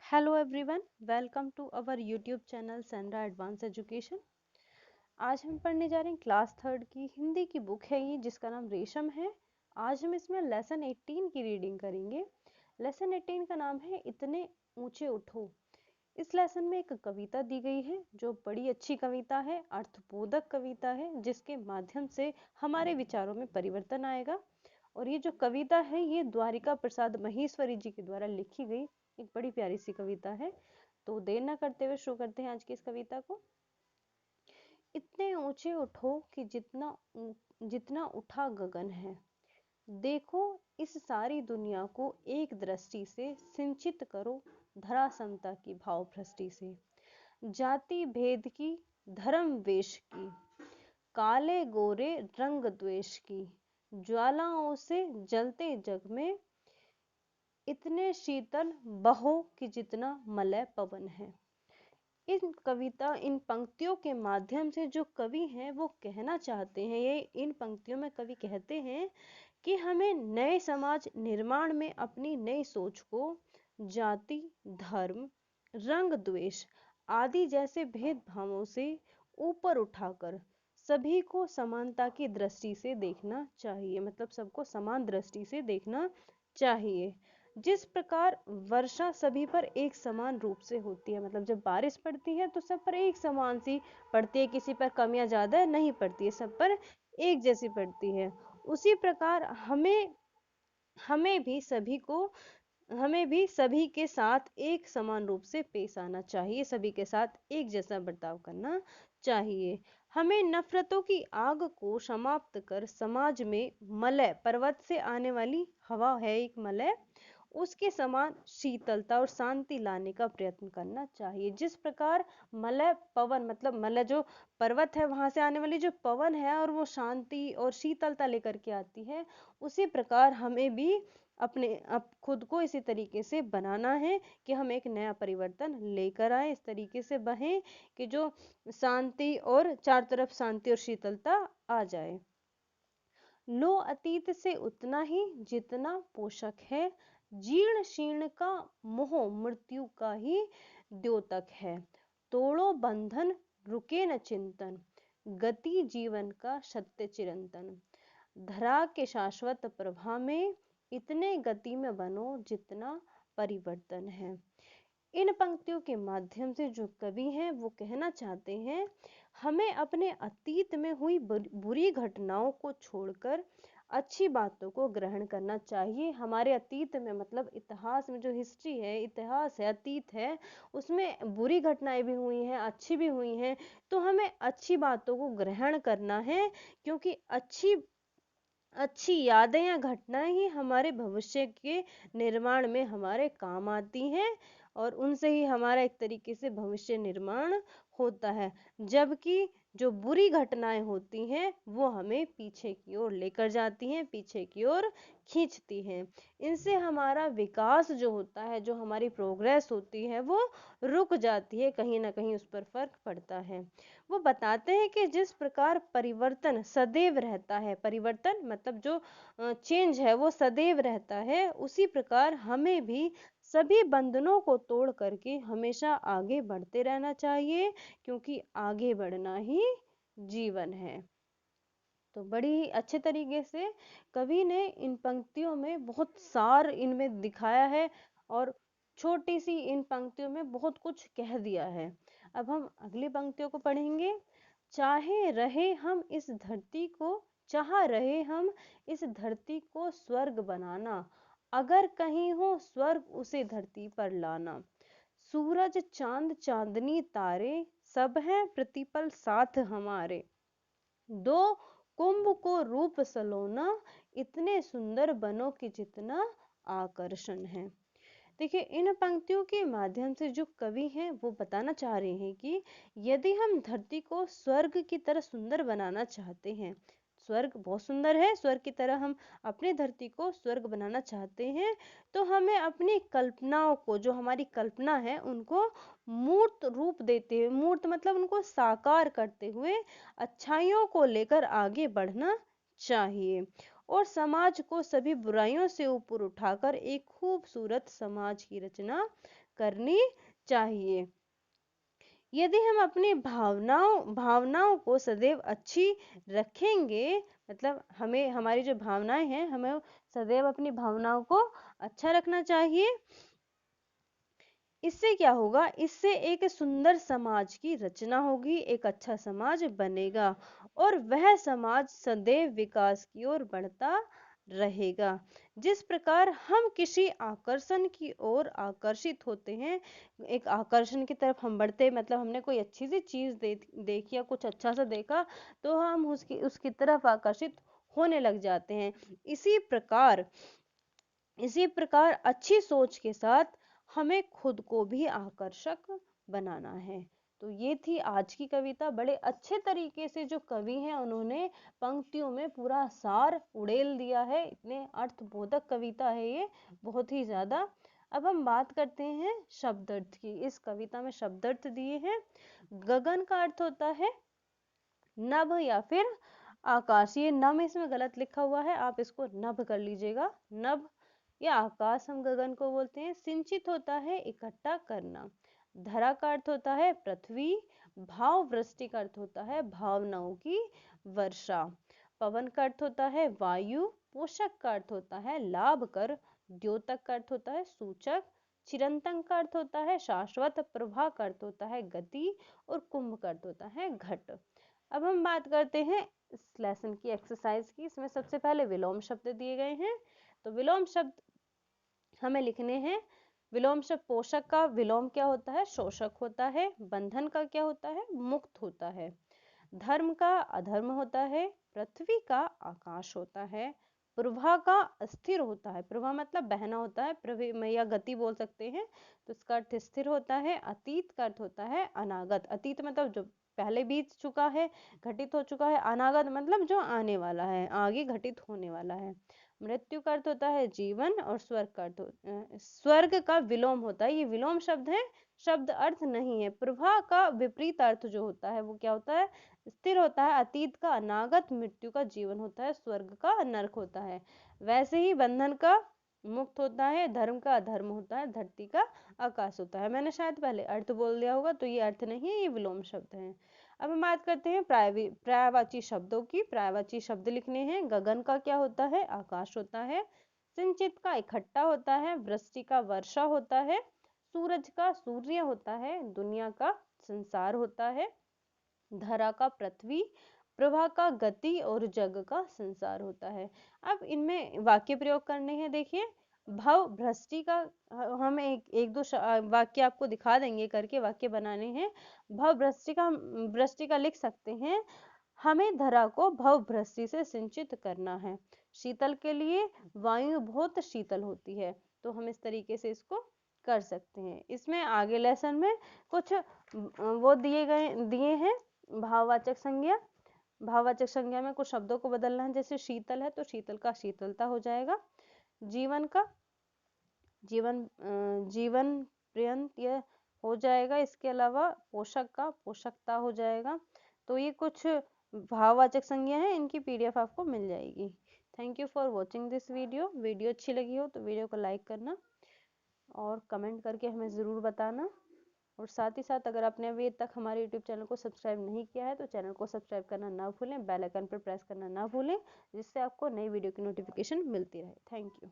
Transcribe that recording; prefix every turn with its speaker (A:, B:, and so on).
A: Hello everyone, welcome to our YouTube channel सनरा advance education. आज हम पढ़ने जा रहे हैं क्लास थर्ड की हिंदी की बुक है ये, जिसका नाम रेशम है। आज हम इसमें लेसन 18 की रीडिंग करेंगे। लेसन 18 का नाम है इतने ऊंचे उठो। इस लेसन में एक कविता दी गई है जो बड़ी अच्छी कविता है, अर्थबोधक कविता है, जिसके माध्यम से हमारे विचारों में परिवर्तन आएगा। और ये जो कविता है ये द्वारिका प्रसाद महेश्वरी जी के द्वारा लिखी गई एक बड़ी प्यारी सी कविता है। तो देर न करते हुए शुरू करते हैं आज की इस कविता को। इतने ऊंचे उठो कि जितना उठा गगन है, देखो इस सारी दुनिया को एक दृष्टि से सिंचित करो धरा समता की भाव भ्रष्टि से। जाति भेद की, धर्म वेश की, काले गोरे रंग द्वेष की ज्वालाओं से जलते जग में इतने शीतल बहो कि जितना मलय पवन है। इन पंक्तियों के माध्यम से जो कवि हैं वो कहना चाहते हैं, ये इन पंक्तियों में कवि कहते हैं कि हमें नए समाज निर्माण में अपनी नई सोच को जाति, धर्म, रंग द्वेष आदि जैसे भेदभावों से ऊपर उठाकर सभी को समानता की दृष्टि से देखना चाहिए। मतलब सबको समान दृष्टि से देखना चाहिए। जिस प्रकार वर्षा सभी पर एक समान रूप से होती है, मतलब जब बारिश पड़ती है तो सब पर एक समान सी पड़ती है, किसी पर कम या ज्यादा नहीं पड़ती है, सब पर एक जैसी पड़ती है। उसी प्रकार हमें भी सभी को हमें भी सभी के साथ एक समान रूप से पेश आना चाहिए, सभी के साथ एक जैसा बर्ताव करना चाहिए। हमें नफरतों की आग को समाप्त कर समाज में मलय, पर्वत से आने वाली हवा है एक मलय, उसके समान शीतलता और शांति लाने का प्रयत्न करना चाहिए। जिस प्रकार मलय पवन, मतलब मलय जो पर्वत है वहां से आने वाली जो पवन है और वो शांति और शीतलता लेकर के आती है, उसी प्रकार हमें भी खुद को इसी तरीके से बनाना है कि हम एक नया परिवर्तन लेकर आए, इस तरीके से बहें कि जो शांति और चार तरफ शांति और शीतलता आ जाए। लो अतीत से उतना ही जितना पोषक है, जीर्ण शीर्ण का मोह मृत्यु का ही द्योतक है। तोड़ो बंधन, रुके न चिंतन, गति जीवन का सत्य चिरंतन। धरा के शाश्वत प्रभा में इतने गति में बनो जितना परिवर्तन है। इन पंक्तियों के माध्यम से जो कवि हैं वो कहना चाहते हैं हमें अपने अतीत में हुई बुरी घटनाओं को छोड़कर अच्छी बातों को ग्रहण करना चाहिए। हमारे अतीत में, मतलब इतिहास में जो हिस्ट्री है, इतिहास है, अतीत है, उसमें बुरी घटनाएं भी हुई हैं, अच्छी भी हुई हैं, तो हमें अच्छी बातों को ग्रहण करना है, क्योंकि अच्छी यादें या घटनाएं ही हमारे भविष्य के निर्माण में हमारे काम आती हैं और उनसे ही हमारा एक तरीके से भविष्य निर्माण होता है। जबकि जो बुरी घटनाएं होती हैं वो हमें पीछे की ओर लेकर जाती हैं, पीछे की ओर खींचती हैं। इनसे हमारा विकास जो होता है, जो हमारी प्रोग्रेस होती है, वो रुक जाती है, कहीं ना कहीं उस पर फर्क पड़ता है। वो बताते हैं कि जिस प्रकार परिवर्तन सदैव रहता है, परिवर्तन मतलब जो चेंज है वो सदैव रहता है, उसी प्रकार हमें भी सभी बंधनों को तोड़ करके हमेशा आगे बढ़ते रहना चाहिए, क्योंकि आगे बढ़ना ही जीवन है। तो बड़ी अच्छे तरीके से कवि ने इन पंक्तियों में बहुत सार इनमें दिखाया है और छोटी सी इन पंक्तियों में बहुत कुछ कह दिया है। अब हम अगली पंक्तियों को पढ़ेंगे। चाहे रहे हम इस धरती को चाह रहे हम इस धरती को स्वर्ग बनाना, अगर कहीं हो स्वर्ग उसे धरती पर लाना। सूरज चांद चांदनी तारे सब हैं प्रतिपल साथ हमारे, दो कुंभ को रूप सलोना इतने सुंदर बनो कि जितना आकर्षण है। देखिए इन पंक्तियों के माध्यम से जो कवि हैं वो बताना चाह रहे हैं कि यदि हम धरती को स्वर्ग की तरह सुंदर बनाना चाहते हैं, स्वर्ग बहुत सुंदर है, स्वर्ग की तरह हम अपने धरती को स्वर्ग बनाना चाहते हैं, तो हमें अपनी कल्पनाओं को, जो हमारी कल्पना है, उनको मूर्त रूप देते हुए, मूर्त मतलब उनको साकार करते हुए अच्छाइयों को लेकर आगे बढ़ना चाहिए। और समाज को सभी बुराइयों से ऊपर उठाकर एक खूबसूरत समाज की रचना करनी चाहिए। यदि हम अपनी भावनाओं को सदैव अच्छी रखेंगे, मतलब हमें हमारी जो भावनाएं हैं, हमें सदैव अपनी भावनाओं को अच्छा रखना चाहिए। इससे क्या होगा, इससे एक सुंदर समाज की रचना होगी, एक अच्छा समाज बनेगा और वह समाज सदैव विकास की ओर बढ़ता रहेगा। जिस प्रकार हम किसी आकर्षण की ओर आकर्षित होते हैं, एक आकर्षण की तरफ हम बढ़ते, मतलब हमने कोई अच्छी सी चीज देखी या कुछ अच्छा सा देखा तो हम उसकी तरफ आकर्षित होने लग जाते हैं। इसी प्रकार अच्छी सोच के साथ हमें खुद को भी आकर्षक बनाना है। तो ये थी आज की कविता। बड़े अच्छे तरीके से जो कवि हैं उन्होंने पंक्तियों में पूरा सार उड़ेल दिया है। इतने अर्थबोधक कविता है ये, बहुत ही ज्यादा। अब हम बात करते हैं शब्दार्थ की। इस कविता में शब्दार्थ दिए हैं। गगन का अर्थ होता है नभ या फिर आकाश। ये नभ इसमें गलत लिखा हुआ है, आप इसको नभ कर लीजिएगा। नभ या आकाश हम गगन को बोलते हैं। सिंचित होता है इकट्ठा करना। धरा का अर्थ होता है पृथ्वी। भाव वृष्टि का अर्थ होता है भावनाओं की वर्षा। पवन का अर्थ होता है वायु। पोषक का अर्थ होता है लाभ कर। द्योतक का अर्थ होता है सूचक। चिरंतन का अर्थ होता है शाश्वत। प्रभा का अर्थ होता है गति और कुंभ का अर्थ होता है घट। अब हम बात करते हैं इस लेसन की एक्सरसाइज की। इसमें सबसे पहले विलोम शब्द दिए गए हैं, तो विलोम शब्द हमें लिखने हैं। विलोम शब्द पोषक का विलोम क्या होता है, शोषक होता है। बंधन का क्या होता है, मुक्त होता है। धर्म का अधर्म होता है। पृथ्वी का आकाश होता है। प्रभा का अस्थिर होता है। प्रभा मतलब बहना होता है, प्रभा या गति बोल सकते हैं, तो इसका अर्थ स्थिर होता है। अतीत का अर्थ होता है अनागत। अतीत मतलब जो पहले बीत चुका है, घटित हो चुका है। अनागत मतलब जो आने वाला है, आगे घटित होने वाला है। मृत्यु का अर्थ होता है जीवन और स्वर्ग का अर्थ स्वर्ग का विलोम होता है। ये विलोम शब्द है, शब्द अर्थ नहीं है। प्रभा का विपरीत अर्थ जो होता है वो क्या होता है, स्थिर होता है। अतीत का अनागत, मृत्यु का जीवन होता है, स्वर्ग का नरक होता है। वैसे ही बंधन का मुक्त होता है, धर्म का अधर्म होता है, धरती का आकाश होता है। मैंने शायद पहले अर्थ बोल दिया होगा, तो ये अर्थ नहीं है, ये विलोम शब्द है। अब हम बात करते हैं पर्यायवाची शब्दों की। पर्यायवाची शब्द लिखने हैं। गगन का क्या होता है, आकाश होता है। सिंचित का इकट्ठा होता है। वृष्टि का वर्षा होता है। सूरज का सूर्य होता है। दुनिया का संसार होता है। धरा का पृथ्वी। प्रभा का गति और जग का संसार होता है। अब इनमें वाक्य प्रयोग करने हैं। देखिए, भव भ्रष्टि का हम एक दो वाक्य आपको दिखा देंगे करके, वाक्य बनाने हैं। भव भ्रष्टि का लिख सकते हैं, हमें धरा को भव भ्रष्टि से सिंचित करना है। शीतल के लिए वायु बहुत शीतल होती है, तो हम इस तरीके से इसको कर सकते हैं। इसमें आगे लेसन में कुछ वो दिए हैं भाववाचक संज्ञा। भाववाचक संज्ञा में कुछ शब्दों को बदलना है। जैसे शीतल है तो शीतल का शीतलता हो जाएगा। जीवन का जीवन पर्यंत यह हो जाएगा। इसके अलावा पोषक का पोषकता हो जाएगा। तो ये कुछ भाववाचक संज्ञा है, इनकी पीडीएफ आपको मिल जाएगी। Thank you for watching this video अच्छी लगी हो तो वीडियो को लाइक करना और कमेंट करके हमें ज़रूर बताना। और साथ ही साथ अगर आपने अभी तक हमारे यूट्यूब चैनल को सब्सक्राइब नहीं किया है तो चैनल को सब्सक्राइब करना ना भूलें, बेल आइकन पर प्रेस करना ना भूलें, जिससे आपको नई वीडियो की नोटिफिकेशन मिलती रहे। Thank you.